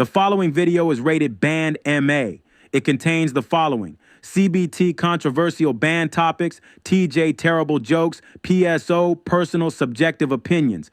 The following video is rated Band MA. It contains the following: CBT controversial band topics, TJ terrible jokes, PSO personal subjective opinions.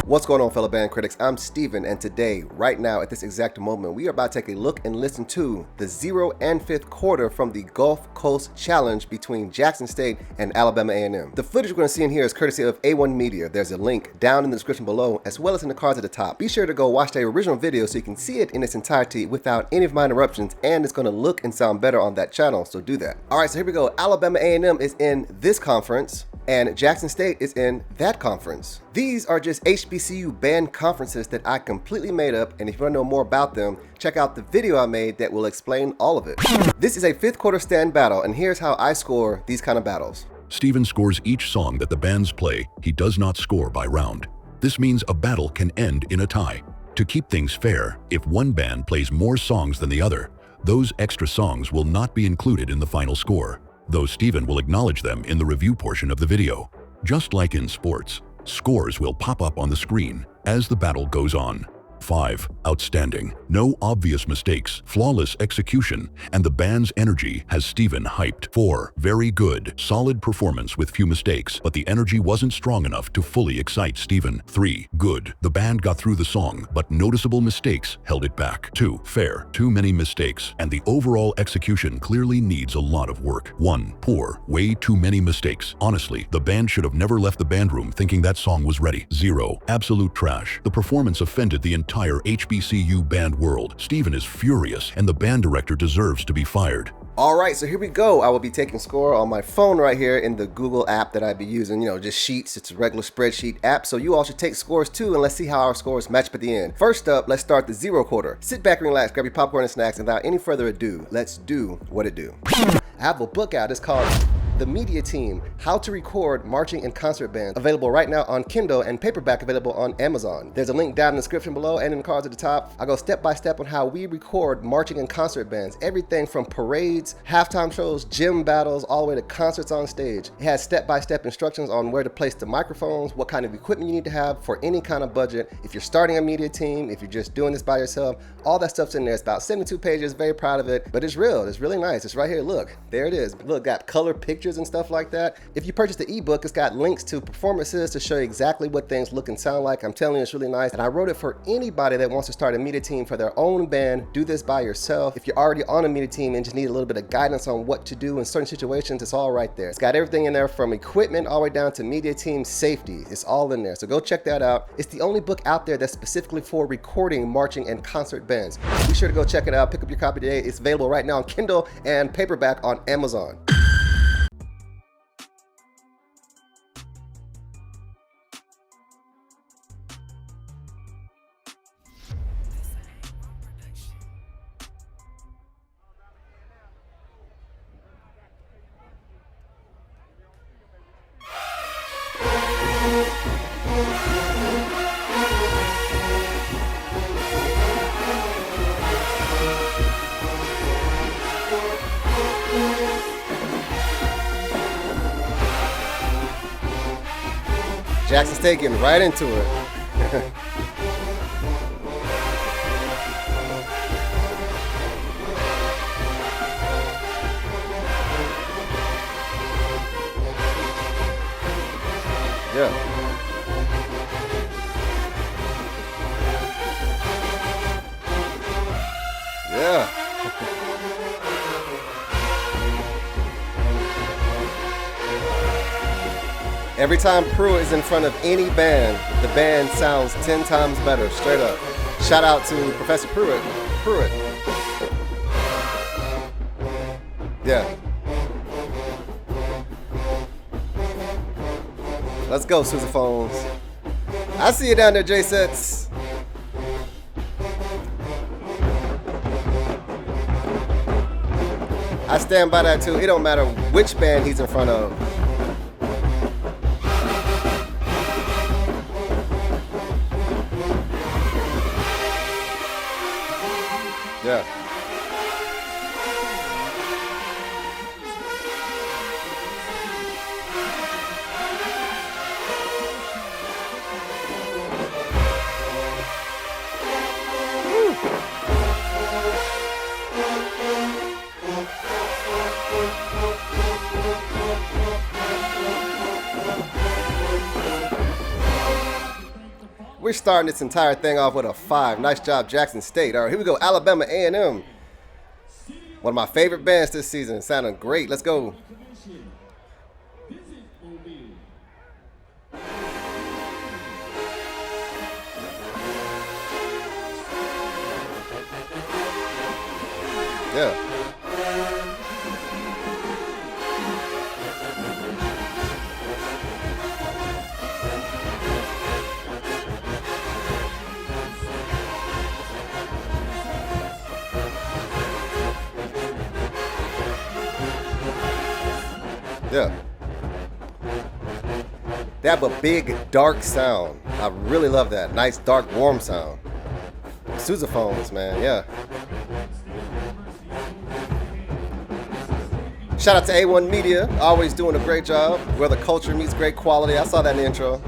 What's going on, fellow band critics? I'm Steven, and today, right now, at this exact moment, we are about to take a look and listen to the 0 and 5th quarter from the Gulf Coast Challenge between Jackson State and Alabama A&M. The footage we're going to see in here is courtesy of A1 Media. There's a link down in the description below, as well as in the cards at the top. Be sure to go watch the original video so you can see it in its entirety without any of my interruptions, and it's going to look and sound better on that channel, so do that. All right, so here we go. Alabama A&M is in this conference, and Jackson State is in that conference. These are just HBCU band conferences that I completely made up, and if you want to know more about them, check out the video I made that will explain all of it. This is a 5th quarter stand battle, and here's how I score these kind of battles. Steven scores each song that the bands play. He does not score by round. This means a battle can end in a tie. To keep things fair, if one band plays more songs than the other, those extra songs will not be included in the final score, though Steven will acknowledge them in the review portion of the video. Just like in sports, scores will pop up on the screen as the battle goes on. 5. Outstanding. No obvious mistakes, flawless execution, and the band's energy has Steven hyped. 4. Very good. Solid performance with few mistakes, but the energy wasn't strong enough to fully excite Steven. 3. Good. The band got through the song, but noticeable mistakes held it back. 2. Fair. Too many mistakes, and the overall execution clearly needs a lot of work. 1. Poor. Way too many mistakes. Honestly, the band should have never left the band room thinking that song was ready. 0. Absolute trash. The performance offended the entire HBCU band world. Steven is furious, and the band director deserves to be fired. All right, so here we go. I will be taking score on my phone right here in the Google app that I'd be using, just Sheets. It's a regular spreadsheet app, so you all should take scores too, and let's see how our scores match up at the end. First up, let's start the 0 quarter. Sit back and relax, grab your popcorn and snacks, and without any further ado, let's do what it do. I have a book out. It's called The Media Team: How to Record Marching and Concert Bands, available right now on Kindle, and paperback available on Amazon. There's a link down in the description below and in the cards at the top. I go step by step on how we record marching and concert bands, everything from parades, halftime shows, gym battles, all the way to concerts on stage. It has step-by-step instructions on where to place the microphones, what kind of equipment you need to have for any kind of budget. If you're starting a media team, if you're just doing this by yourself, all that stuff's in there. It's about 72 pages, very proud of it, but it's real, it's really nice. It's right here, look, there it is. Look, got color pictures and stuff like that. If you purchase the ebook, it's got links to performances to show you exactly what things look and sound like. I'm telling you, it's really nice, and I wrote it for anybody that wants to start a media team for their own band. Do this by yourself. If you're already on a media team and just need a little bit of guidance on what to do in certain situations, it's all right there. It's got everything in there from equipment all the way down to media team safety. It's all in there, so go check that out. It's the only book out there that's specifically for recording marching and concert bands. Be sure to go check it out. Pick up your copy today. It's available right now on Kindle and paperback on Amazon. Jackson State getting right into it. Yeah. Yeah. Every time Pruitt is in front of any band, the band sounds 10 times better, straight up. Shout out to Professor Pruitt. Yeah. Let's go, sousaphones. I see you down there, J-Sets. I stand by that too. It don't matter which band he's in front of. Yeah. We're starting this entire thing off with a 5. Nice job, Jackson State. All right, here we go. Alabama A&M. One of my favorite bands this season. Sounding great. Let's go. Yeah. Yeah. They have a big, dark sound. I really love that. Nice, dark, warm sound. Sousaphones, man. Yeah. Shout out to A1 Media. Always doing a great job. Where the culture meets great quality. I saw that in the intro.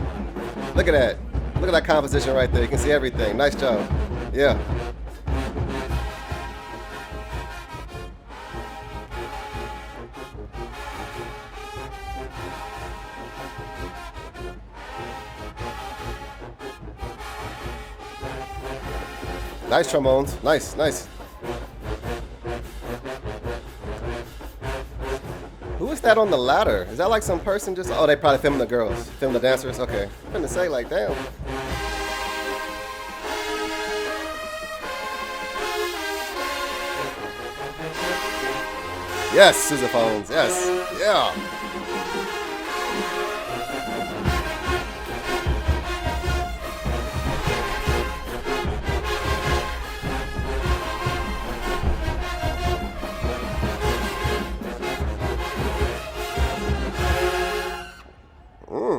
Look at that. Look at that composition right there. You can see everything. Nice job. Yeah. Nice trombones. Nice, nice. Who is that on the ladder? Is that like some person just... Oh, they probably filming the girls. Filming the dancers? Okay. I'm gonna say like, damn. Yes, sousaphones. Yes. Yeah.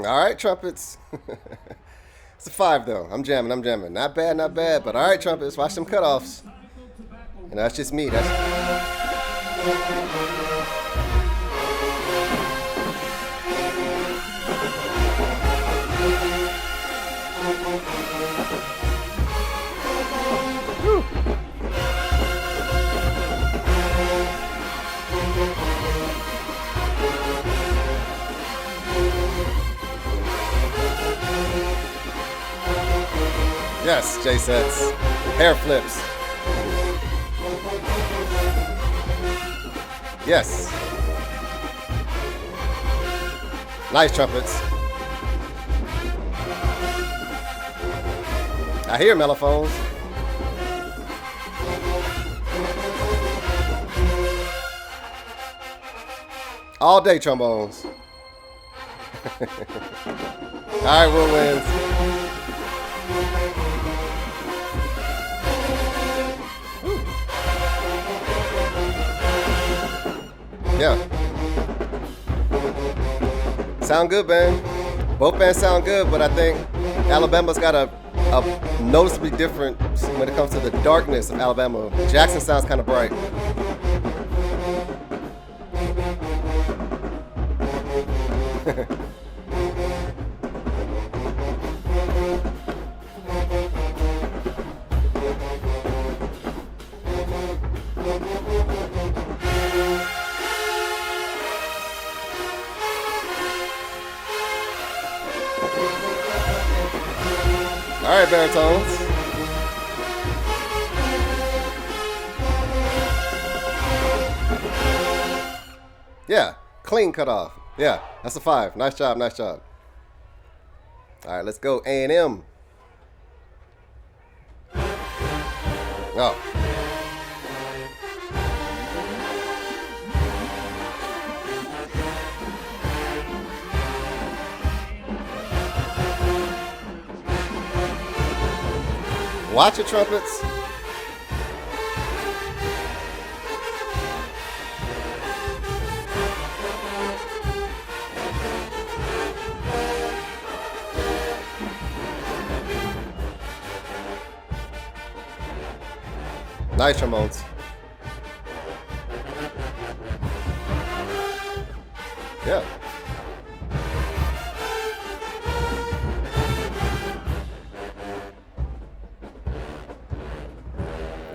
All right, trumpets. It's a 5 though. I'm jamming. Not bad, but all right, trumpets. Watch them cutoffs. And that's just me. Whew. Yes, J-sets. Hair flips. Yes. Nice trumpets. I hear mellophones. All day trombones. All right, whirlwinds. Yeah. Sound good, man. Both bands sound good, but I think Alabama's got a noticeably different when it comes to the darkness of Alabama. Jackson sounds kind of bright. All right, baritones. Yeah, clean cutoff. Yeah, that's a 5. Nice job, nice job. All right, let's go A&M. Oh. Watch your trumpets. Nice trombones. Yeah.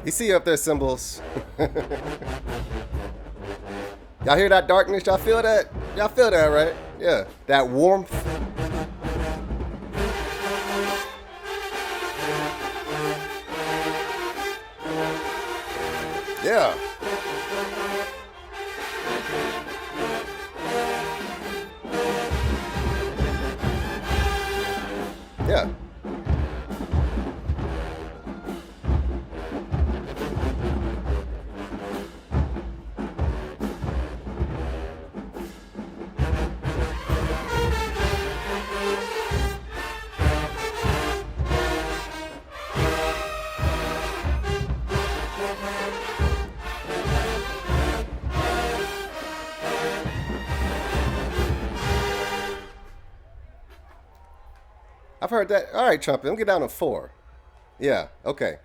You see up there, cymbals. Y'all hear that darkness? Y'all feel that? Y'all feel that, right? Yeah. That warmth. Yeah. Yeah. I've heard that. All right, trumpet. Let me get down to 4. Yeah. Okay.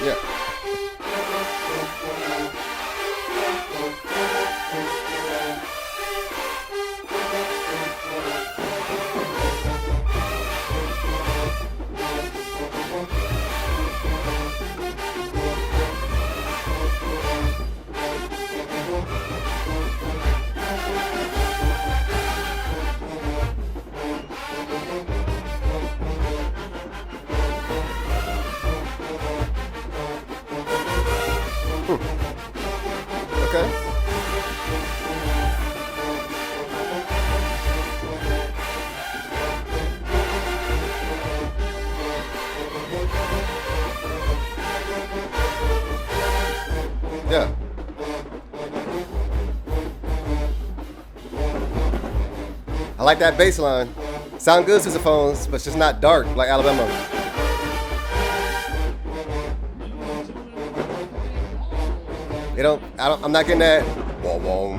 Yeah. Okay. Yeah. I like that bass line. Sound good, sousaphones, but it's just not dark like Alabama. I'm not getting that. Whoa, whoa.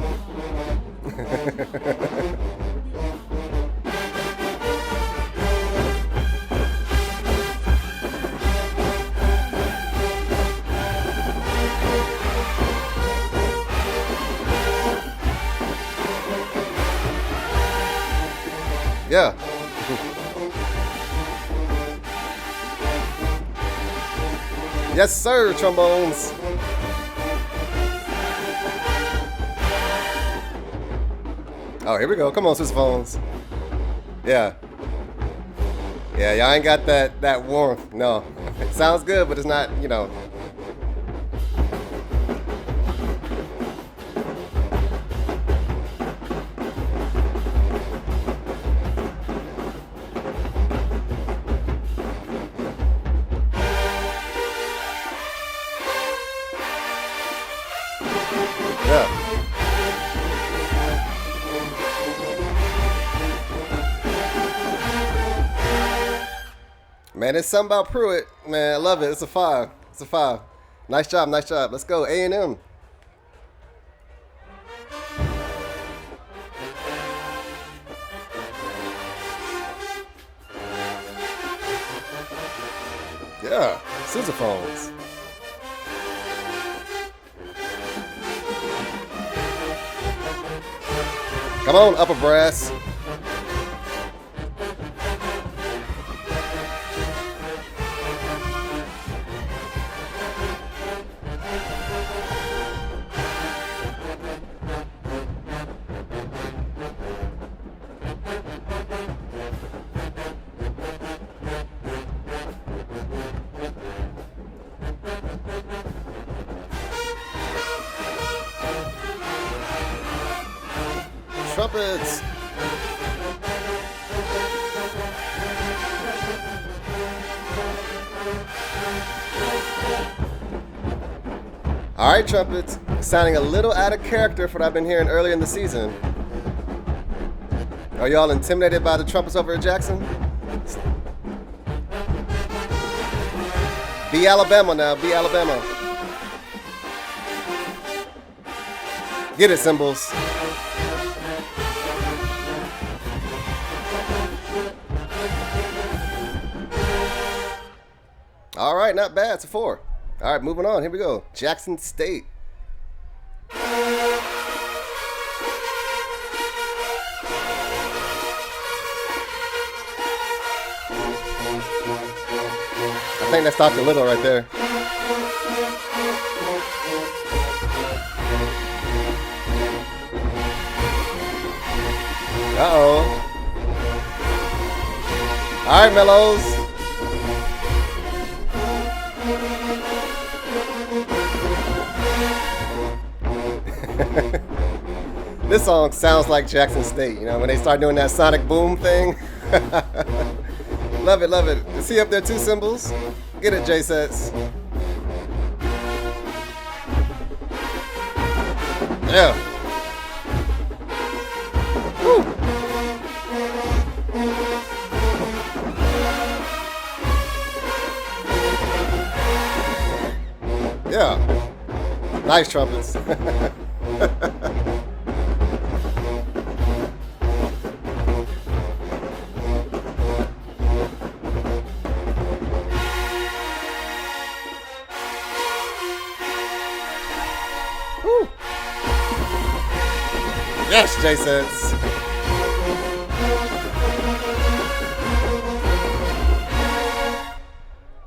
Yeah. Yes, sir, trombones. Oh, here we go. Come on, sousaphones. Yeah. Yeah, y'all ain't got that warmth. No. It sounds good, but it's not, you know. Yeah. Man, it's something about Pruitt. Man, I love it. It's a 5. It's a 5. Nice job, nice job. Let's go, A&M. Yeah, sousaphones. Come on, upper brass. Trumpets. All right, trumpets. Sounding a little out of character for what I've been hearing earlier in the season. Are y'all intimidated by the trumpets over at Jackson? Be Alabama now. Be Alabama. Get it, cymbals. All right, not bad. It's a 4. All right, moving on. Here we go. Jackson State. I think that's Dr. Little right there. Uh-oh. All right, Mellows. This song sounds like Jackson State, you know, when they start doing that sonic boom thing. Love it, love it. Is he up there too, Symbols? Get it, J-Sets. Yeah. Woo. Yeah. Nice trumpets. Woo. Yes, J-Sets.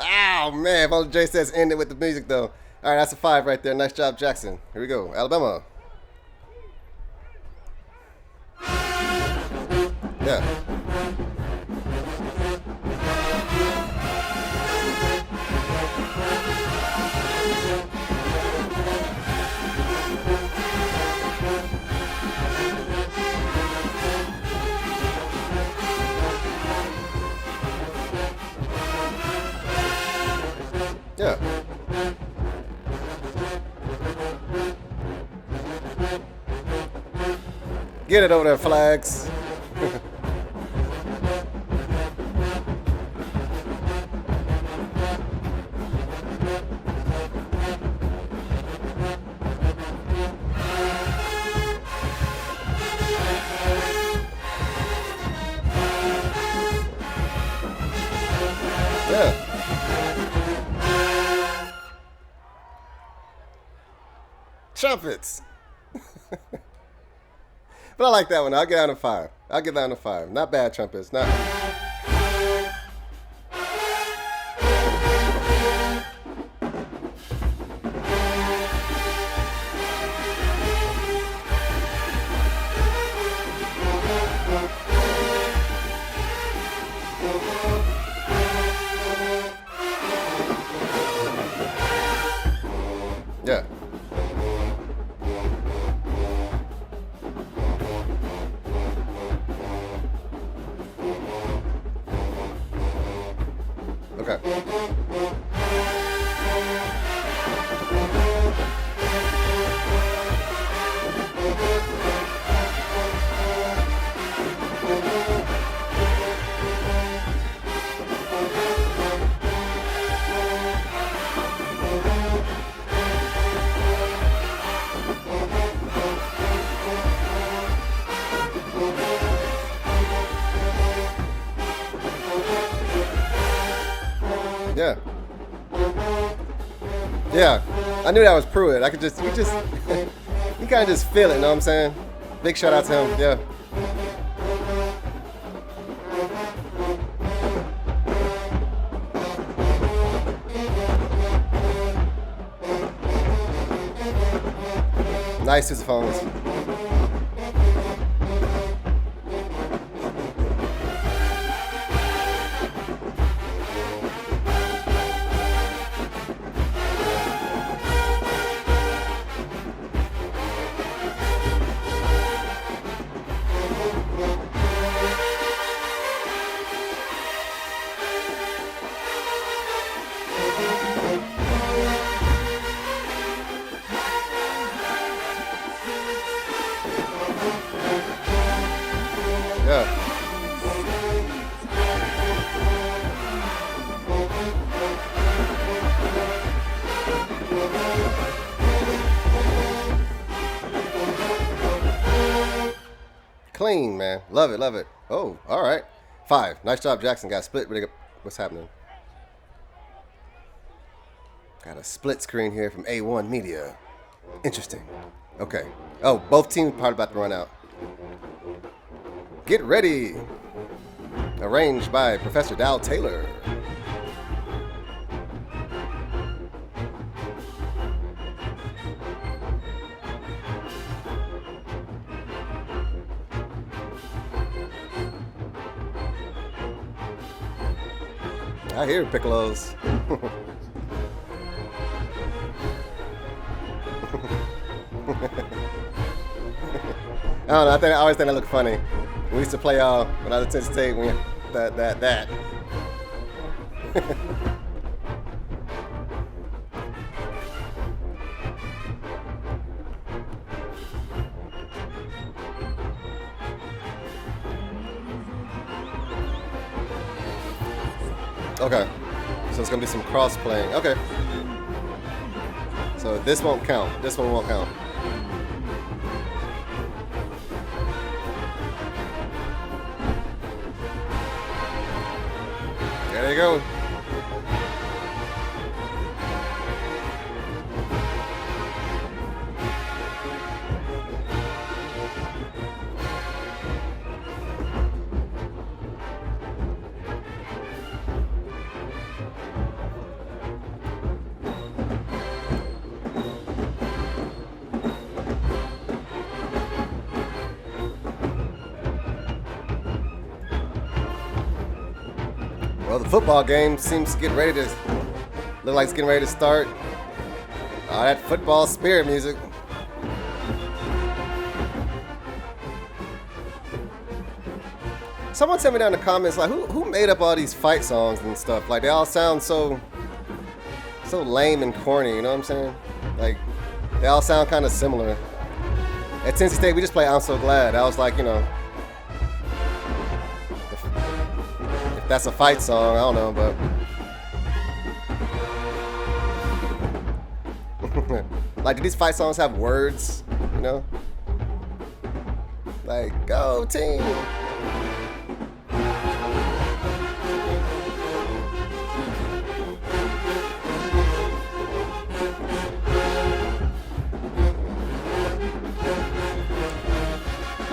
Oh man, if only J-Sets ended with the music though. All right, that's a 5 right there. Nice job, Jackson. Here we go, Alabama. Yeah. Yeah. Get it over there, Flags. Yeah. Trumpets. But I like that one. I'll get down to 5. I'll get down to 5. Not bad trumpets. Not. Yeah. Okay. Yeah. Yeah. I knew that was Pruitt. I could just, you kind of just feel it, you know what I'm saying? Big shout out to him. Yeah. Nice sousaphones. Yeah. Clean, man. Love it, love it. Oh, all right. 5. Nice job, Jackson. Got split. What's happening? Got a split screen here from A1 Media. Interesting. Okay. Oh, both teams probably about to run out. Get ready. Arranged by Professor Dow Taylor. I hear piccolos. I don't know. I always think that looked funny. We used to play when I was at Tennessee State. When that. Okay, so it's gonna be some cross playing. Okay, so this won't count. This one won't count. There you go. Well, the football game seems to get ready to look like it's getting ready to start. Oh, that football spirit music. Someone tell me down in the comments, like, who made up all these fight songs and stuff? Like, they all sound so lame and corny, you know what I'm saying? Like, they all sound kind of similar. At Tennessee State, we just play I'm So Glad. I was like, you know, if that's a fight song, I don't know, but like, do these fight songs have words, you know? Like, go team.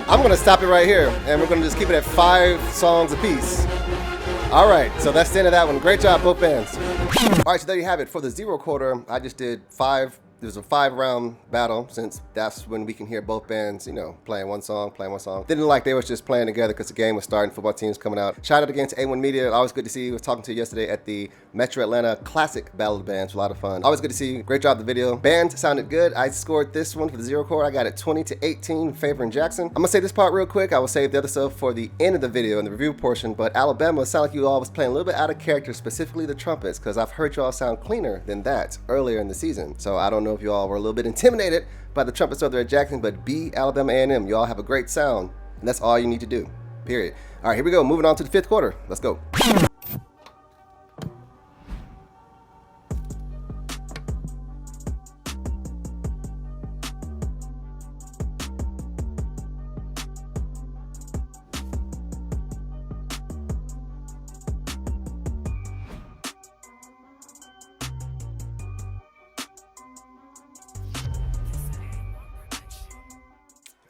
I'm gonna stop it right here, and we're gonna just keep it at 5 songs apiece. All right, so that's the end of that one. Great job, both bands. All right, so there you have it. For the zero quarter, I just did 5. There's a 5-round battle, since that's when we can hear both bands, you know, playing one song. Didn't look like they was just playing together because the game was starting, football teams coming out. Shout out again to A1 Media. Always good to see you. I was talking to you yesterday at the Metro Atlanta Classic Battle of the Bands. A lot of fun. Always good to see you. Great job, the video. Band sounded good. I scored this one for the zero quarter. I got it 20-18, favoring Jackson. I'm gonna say this part real quick. I will save the other stuff for the end of the video in the review portion, but Alabama sounded like you all was playing a little bit out of character, specifically the trumpets, because I've heard you all sound cleaner than that earlier in the season. So I don't know if you all were a little bit intimidated by the trumpets over there at Jackson, but be Alabama A&M. You all have a great sound, and that's all you need to do, period. All right, here we go. Moving on to the 5th quarter. Let's go.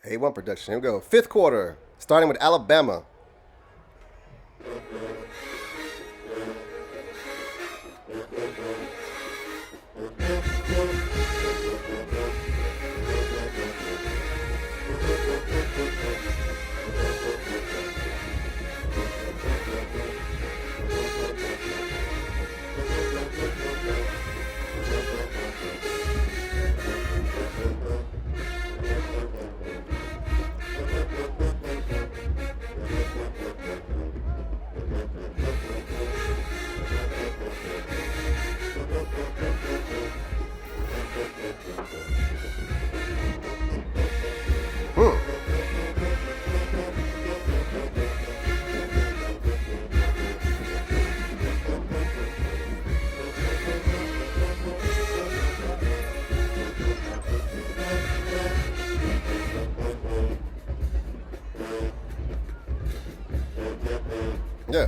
A1 production. Here we go. 5th quarter, starting with Alabama. Yeah.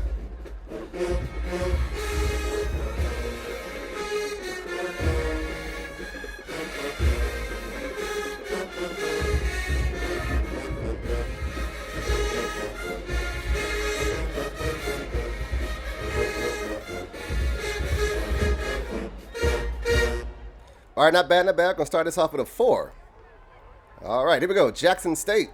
All right, not bad, not bad. Gonna start this off with a 4. All right, here we go. Jackson State.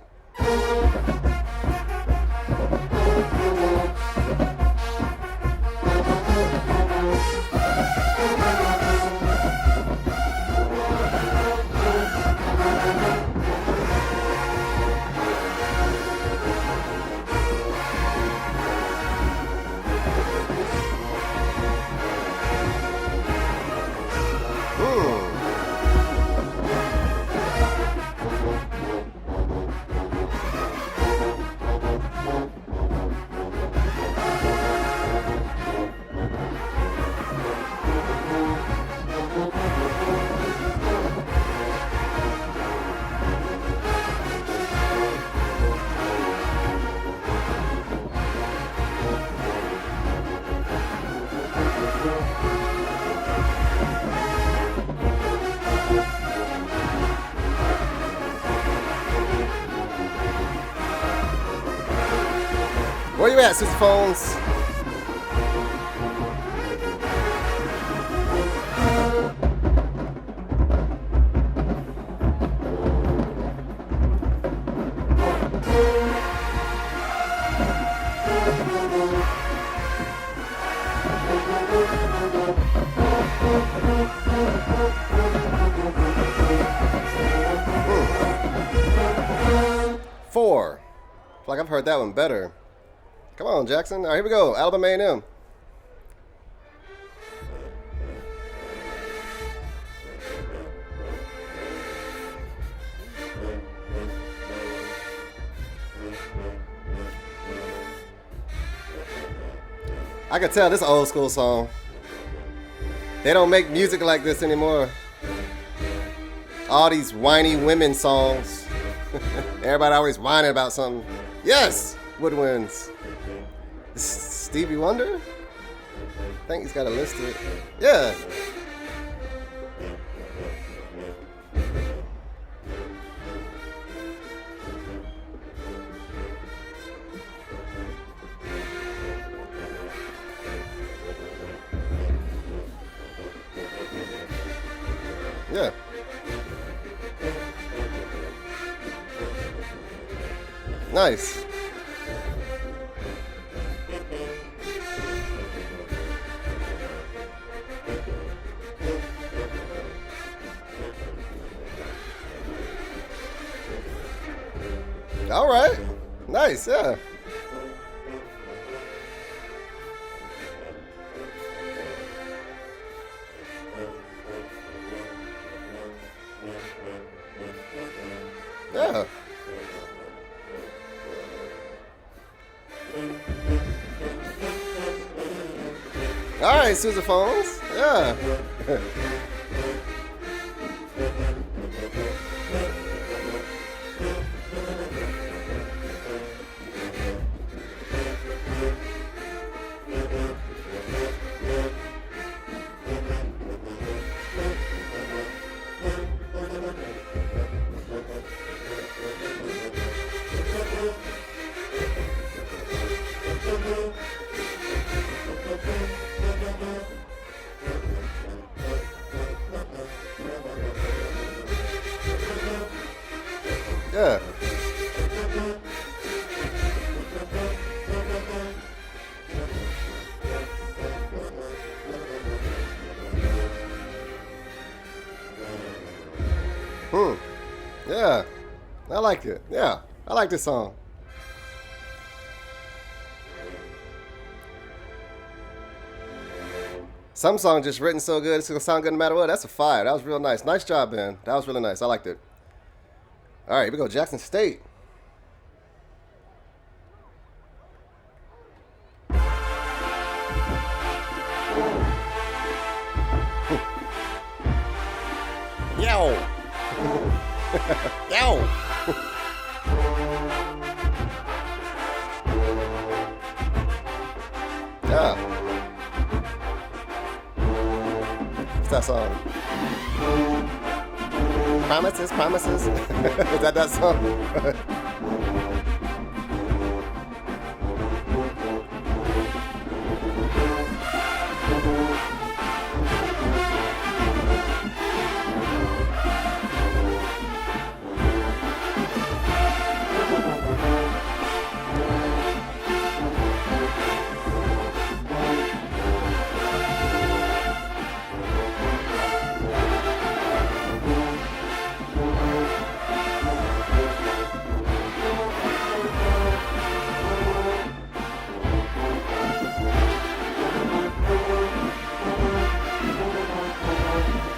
Where you at, sousaphones? Four. I feel like I've heard that one better. Come on, Jackson. All right, here we go. Alabama A&M. I can tell this is an old school song. They don't make music like this anymore. All these whiny women songs. Everybody always whining about something. Yes, woodwinds. Stevie Wonder? I think he's got it listed. Yeah. Yeah. Nice. All right. Nice, yeah. Yeah. All right, sousaphones. Yeah. Yeah. Yeah. I like it. Yeah. I like this song. Some songs just written so good, it's gonna sound good no matter what. That's a 5. That was real nice. Nice job, man. That was really nice. I liked it. All right, here we go. Jackson State. Yo. Yo. Yeah. What's that song? Promises, promises. Is that song?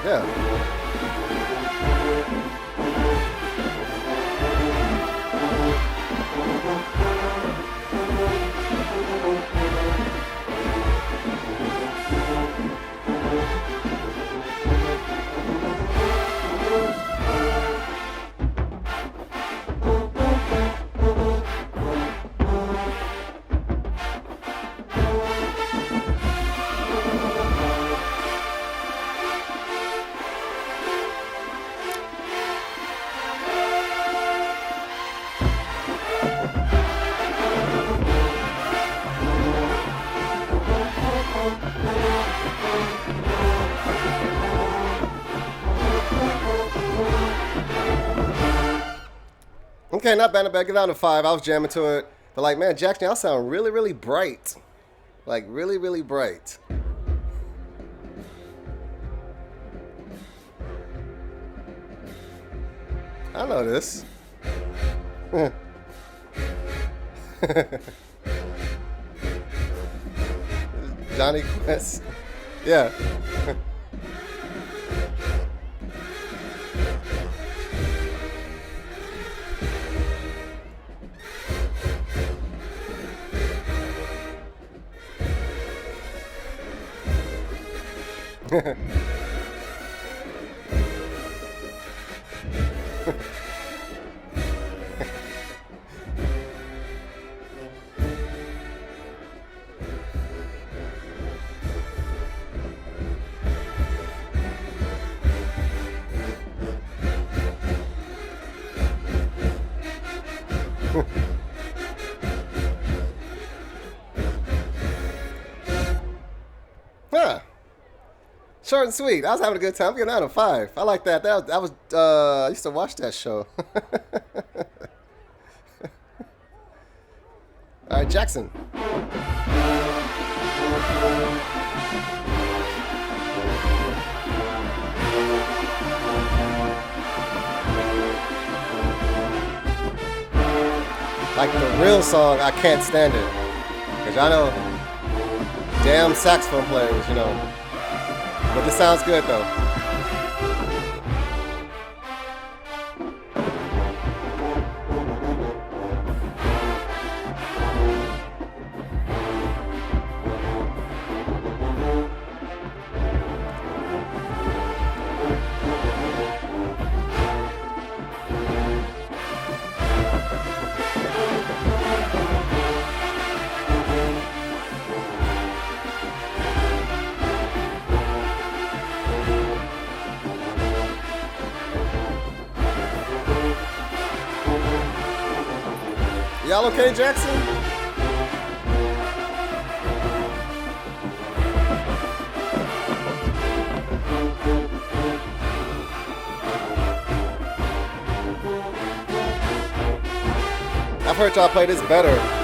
Yeah. Okay, not bad, not bad. Get down to 5. I was jamming to it. But like, man, Jackson, y'all sound really, really bright. Like, really, really bright. I know this. Johnny Quest. Yeah. Huh. Short and sweet. I was having a good time. I'm getting out of 5. I like that. I used to watch that show. All right, Jackson. Like the real song, I Can't Stand It. Because I know damn saxophone players, you know. But this sounds good though. Y'all okay, Jackson? I've heard y'all play this better.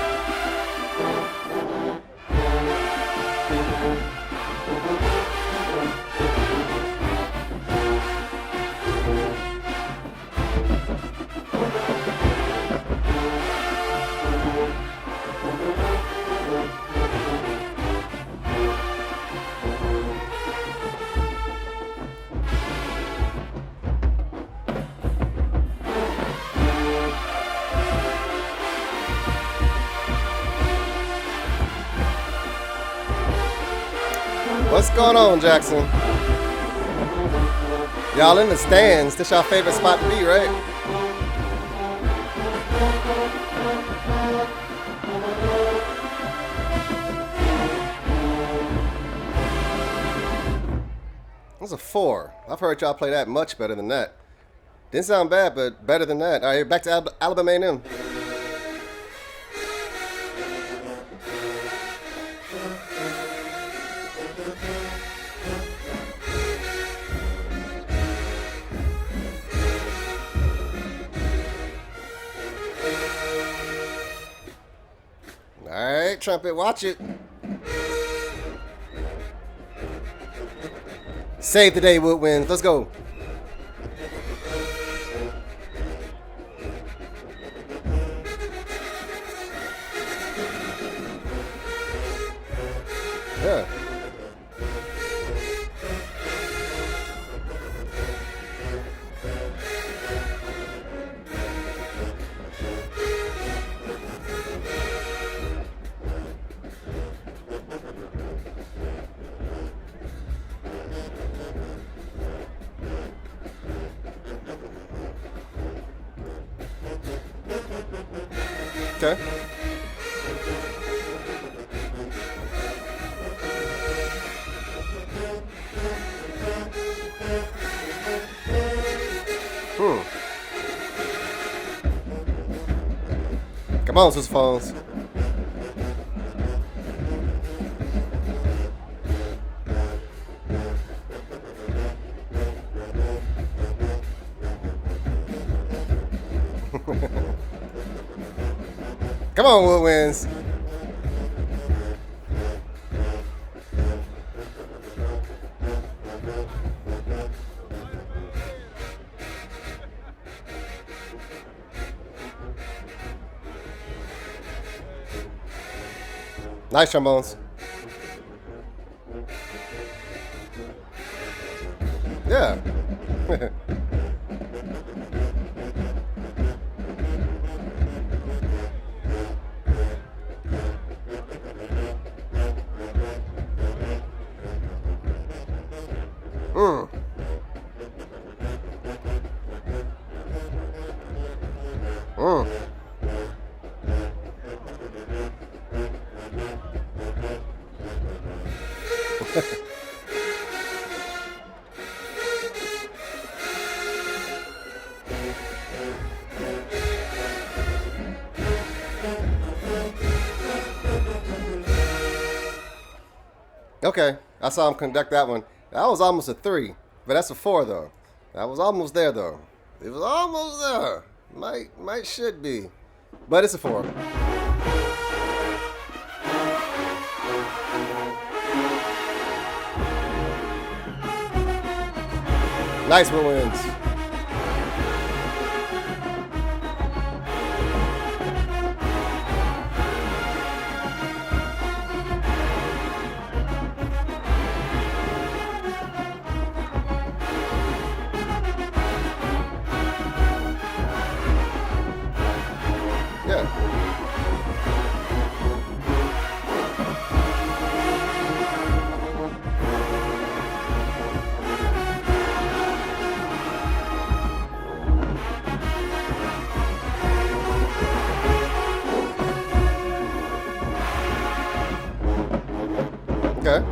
What's going on, Jackson? Y'all in the stands. This y'all favorite spot to be, right? That's a 4. I've heard y'all play that much better than that. Didn't sound bad, but better than that. All right, back to Alabama A&M. All right, trumpet, watch it. Save the day, Woodwinds. Let's go. Yeah. Okay. Come on, sousaphones. Come on, woodwinds. Nice trombones. Yeah. Okay, I saw him conduct that one. That was almost a 3, but that's a 4 though. That was almost there though. It was almost there. Might should be, but it's a 4. Nice wins. Okay.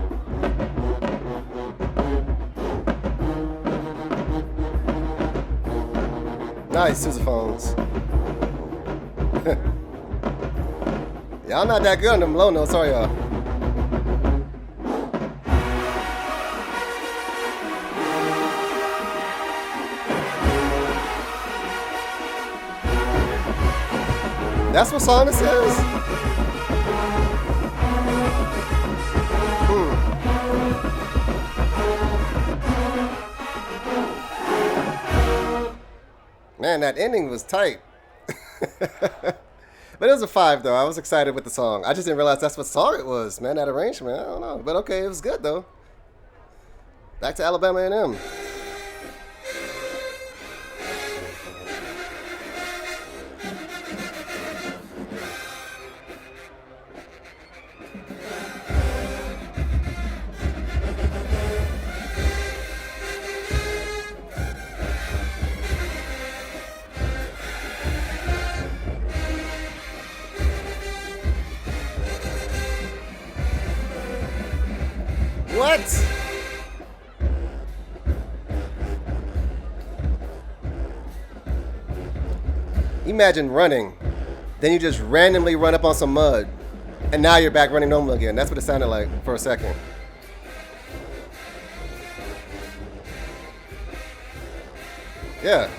Nice sousaphones. Y'all not that good on them low notes, are y'all? That's what song this is? Man, that ending was tight. But it was a 5, though. I was excited with the song. I just didn't realize that's what song it was, man, that arrangement. I don't know. But okay, it was good, though. Back to Alabama A&M. What? Imagine running, then you just randomly run up on some mud, and now you're back running normal again. That's what it sounded like for a second. Yeah.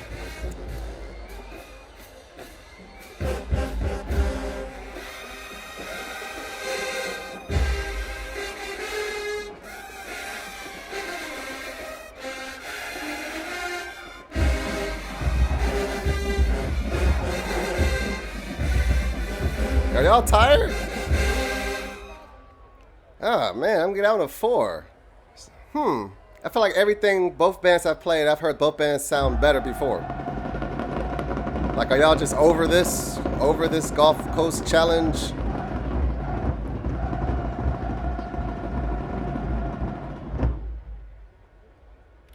Are y'all tired? Oh man, I'm getting out a 4. I feel like everything, both bands I've played, I've heard both bands sound better before. Like, are y'all just over this Gulf Coast challenge?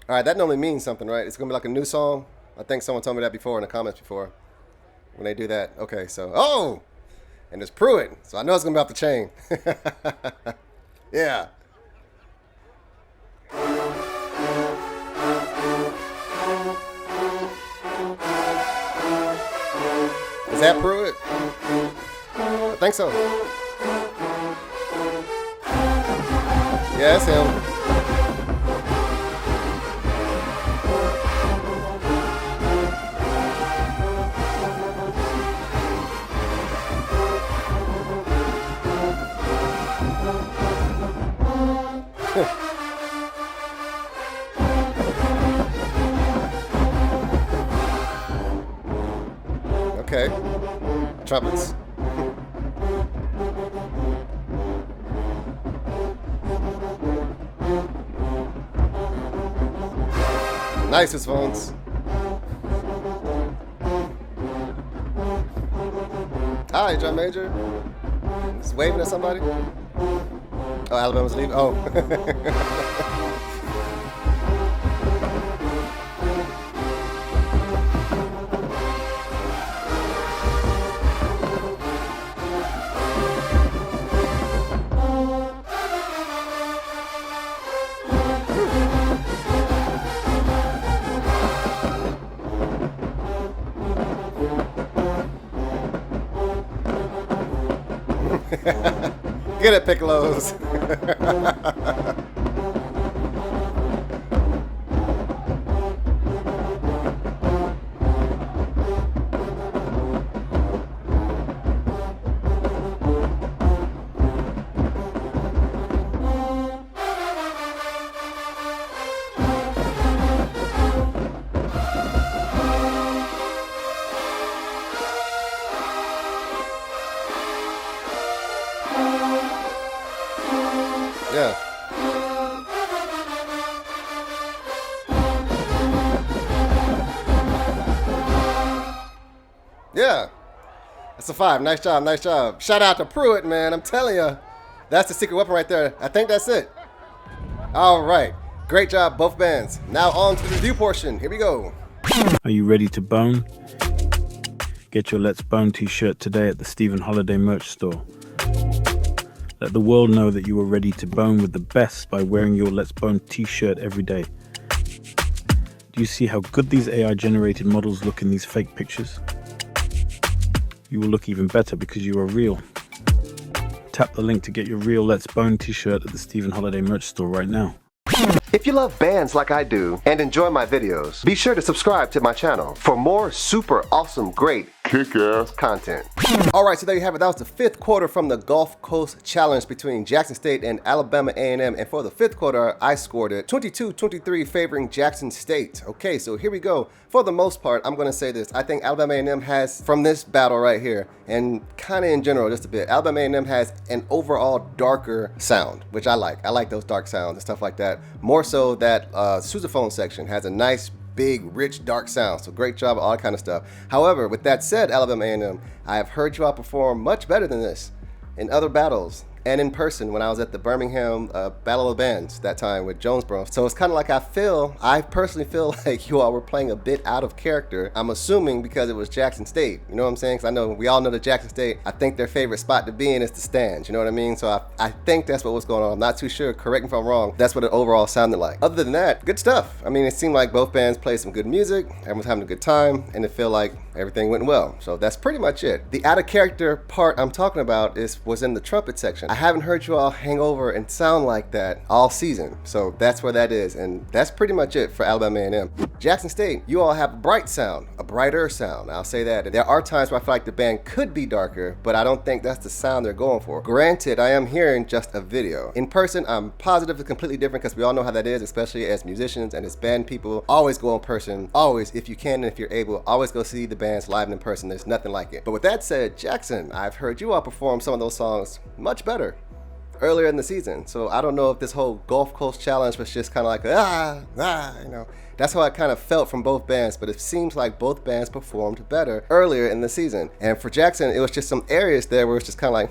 All right, that normally means something, right? It's gonna be like a new song. I think someone told me that before in the comments before when they do that. Okay, so And it's Pruitt, so I know it's gonna be off the chain. Yeah. Is that Pruitt? I think so. Yeah, it's him. Okay. Trumpets. Nice phones. Hi, drum major. Just waving at somebody. Oh, Alabama's leaving. Oh. Get it, Piccolos. Yeah. Yeah. That's a 5. Nice job. Nice job. Shout out to Pruitt, man. I'm telling you. That's the secret weapon right there. I think that's it. All right. Great job, both bands. Now on to the review portion. Here we go. Are you ready to bone? Get your Let's Bone t-shirt today at the Stephen Holiday merch store. Let the world know that you are ready to bone with the best by wearing your Let's Bone t-shirt every day. Do you see how good these AI-generated models look in these fake pictures? You will look even better because you are real. Tap the link to get your real Let's Bone t-shirt at the Stephen Holiday merch store right now. If you love bands like I do and enjoy my videos, be sure to subscribe to my channel for more super awesome, great, kick-ass content. All right, so there you have it. That was the 5th quarter from the Gulf Coast Challenge between Jackson State and Alabama A&M. And for the 5th quarter, I scored it 22-23 favoring Jackson State. Okay, so here we go. For the most part, I'm going to say this. I think Alabama A&M has, from this battle right here, and kind of in general just a bit, Alabama A&M has an overall darker sound, which I like. I like those dark sounds and stuff like that. More so that sousaphone section has a nice, big, rich, dark sound. So great job, all that kind of stuff. However, with that said, Alabama A&M, I have heard you all perform much better than this in other battles and in person when I was at the Birmingham Battle of Bands that time with Jonesboro. So it's kind of like I personally feel like you all were playing a bit out of character. I'm assuming because it was Jackson State. You know what I'm saying? Because I know we all know that Jackson State, I think their favorite spot to be in is the stands. You know what I mean? So I think that's what was going on. I'm not too sure. Correct me if I'm wrong. That's what it overall sounded like. Other than that, good stuff. I mean, it seemed like both bands played some good music. Everyone's having a good time, and it felt like everything went well. So that's pretty much it. The out of character part I'm talking about was in the trumpet section. I haven't heard you all hang over and sound like that all season. So that's where that is. And that's pretty much it for Alabama A&M. Jackson State, you all have a bright sound, a brighter sound. I'll say that. There are times where I feel like the band could be darker, but I don't think that's the sound they're going for. Granted, I am hearing just a video. In person, I'm positive it's completely different because we all know how that is, especially as musicians and as band people. Always go in person. Always, if you can and if you're able, always go see the bands live and in person. There's nothing like it. But with that said, Jackson, I've heard you all perform some of those songs much better earlier in the season. So I don't know if this whole Gulf Coast Challenge was just kind of like, you know. That's how I kind of felt from both bands, but it seems like both bands performed better earlier in the season. And for Jackson, it was just some areas there where it's just kind of like,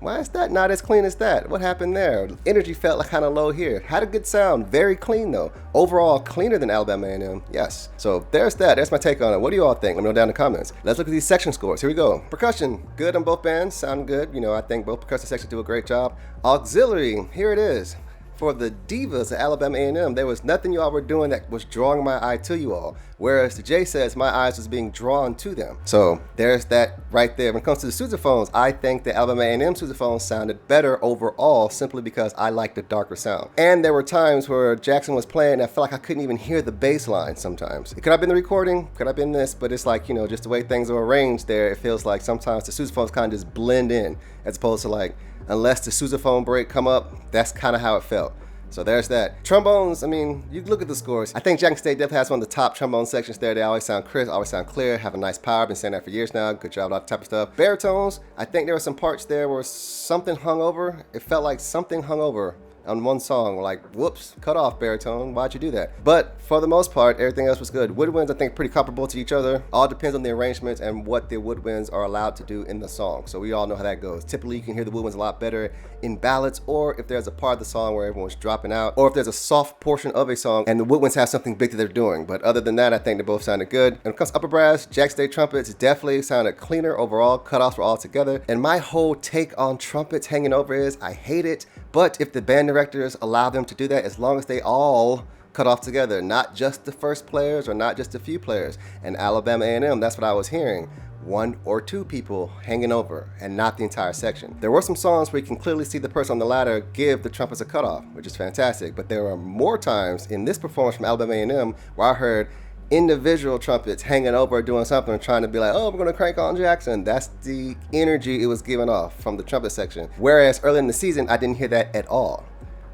Why is that not as clean as that? What happened there? Energy felt like kind of low here. Had a good sound, very clean though. Overall, cleaner than Alabama A&M, yes. So there's that, there's my take on it. What do you all think? Let me know down in the comments. Let's look at these section scores. Here we go. Percussion, good on both bands, sound good. You know, I think both percussion sections do a great job. Auxiliary, here it is. For the divas at Alabama A&M, there was nothing you all were doing that was drawing my eye to you all. Whereas the J says my eyes was being drawn to them. So there's that right there. When it comes to the sousaphones, I think the Alabama A&M sousaphones sounded better overall simply because I like the darker sound. And there were times where Jackson was playing and I felt like I couldn't even hear the bass line sometimes. It could have been the recording, could have been this, but it's like, you know, just the way things are arranged there, it feels like sometimes the sousaphones kind of just blend in as opposed to like, unless the sousaphone break come up, that's kind of how it felt. So there's that. Trombones, I mean, you look at the scores. I think Jackson State definitely has one of the top trombone sections there. They always sound crisp, always sound clear, have a nice power. I've been saying that for years now. Good job, all that type of stuff. Baritones, I think there were some parts there where something hung over. It felt like something hung over on one song, like, whoops, cut off baritone, why'd you do that? But for the most part, everything else was good. Woodwinds, I think, pretty comparable to each other. All depends on the arrangements and what the woodwinds are allowed to do in the song. So we all know how that goes. Typically, you can hear the woodwinds a lot better in ballads, or if there's a part of the song where everyone's dropping out, or if there's a soft portion of a song and the woodwinds have something big that they're doing. But other than that, I think they both sounded good. And when it comes to upper brass, Jack State trumpets definitely sounded cleaner overall. Cutoffs were all together. And my whole take on trumpets hanging over is, I hate it, but if the band directors allow them to do that, as long as they all cut off together, not just the first players or not just a few players. And Alabama A&M, that's what I was hearing. One or two people hanging over and not the entire section. There were some songs where you can clearly see the person on the ladder give the trumpets a cutoff, which is fantastic. But there were more times in this performance from Alabama A&M where I heard individual trumpets hanging over doing something, trying to be like, oh, we're gonna crank on Jackson. That's the energy it was giving off from the trumpet section. Whereas early in the season, I didn't hear that at all.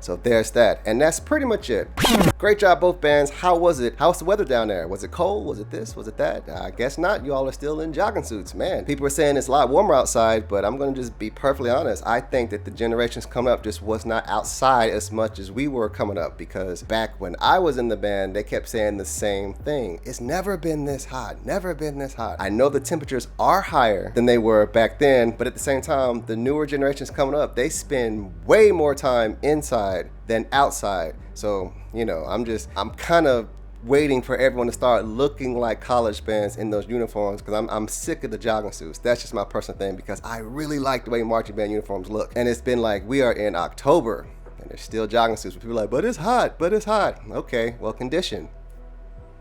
So there's that. And that's pretty much it. Great job, both bands. How was it? How's the weather down there? Was it cold? Was it this? Was it that? I guess not. You all are still in jogging suits. Man, people are saying it's a lot warmer outside, but I'm going to just be perfectly honest. I think that the generations coming up just was not outside as much as we were coming up, because back when I was in the band, they kept saying the same thing. It's never been this hot. Never been this hot. I know the temperatures are higher than they were back then, but at the same time, the newer generations coming up, they spend way more time inside than outside. So, you know, I'm kind of waiting for everyone to start looking like college bands in those uniforms, because I'm sick of the jogging suits. That's just my personal thing, because I really like the way marching band uniforms look. And it's been like, we are in October and there's still jogging suits. People are like, but it's hot, but it's hot. Okay, well, condition.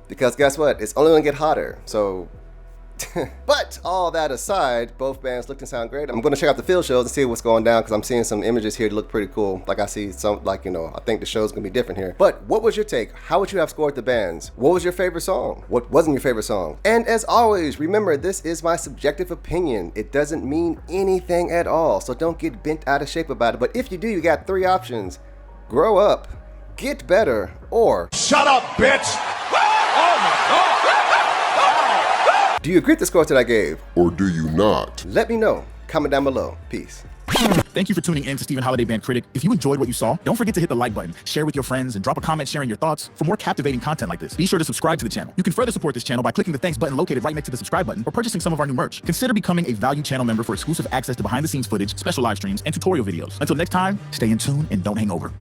Because guess what? It's only gonna get hotter. So but all that aside, both bands looked and sound great. I'm going to check out the field shows and see what's going down, because I'm seeing some images here that look pretty cool. Like I see some, like, you know, I think the show's going to be different here. But what was your take? How would you have scored the bands? What was your favorite song? What wasn't your favorite song? And as always, remember, this is my subjective opinion. It doesn't mean anything at all. So don't get bent out of shape about it. But if you do, you got three options: grow up, get better, or shut up, bitch! Oh my God! Do you agree with the scores that I gave? Or do you not? Let me know. Comment down below. Peace. Thank you for tuning in to Stephen Holiday Band Critic. If you enjoyed what you saw, don't forget to hit the like button, share with your friends, and drop a comment sharing your thoughts. For more captivating content like this, be sure to subscribe to the channel. You can further support this channel by clicking the thanks button located right next to the subscribe button, or purchasing some of our new merch. Consider becoming a valued channel member for exclusive access to behind-the-scenes footage, special live streams, and tutorial videos. Until next time, stay in tune and don't hang over.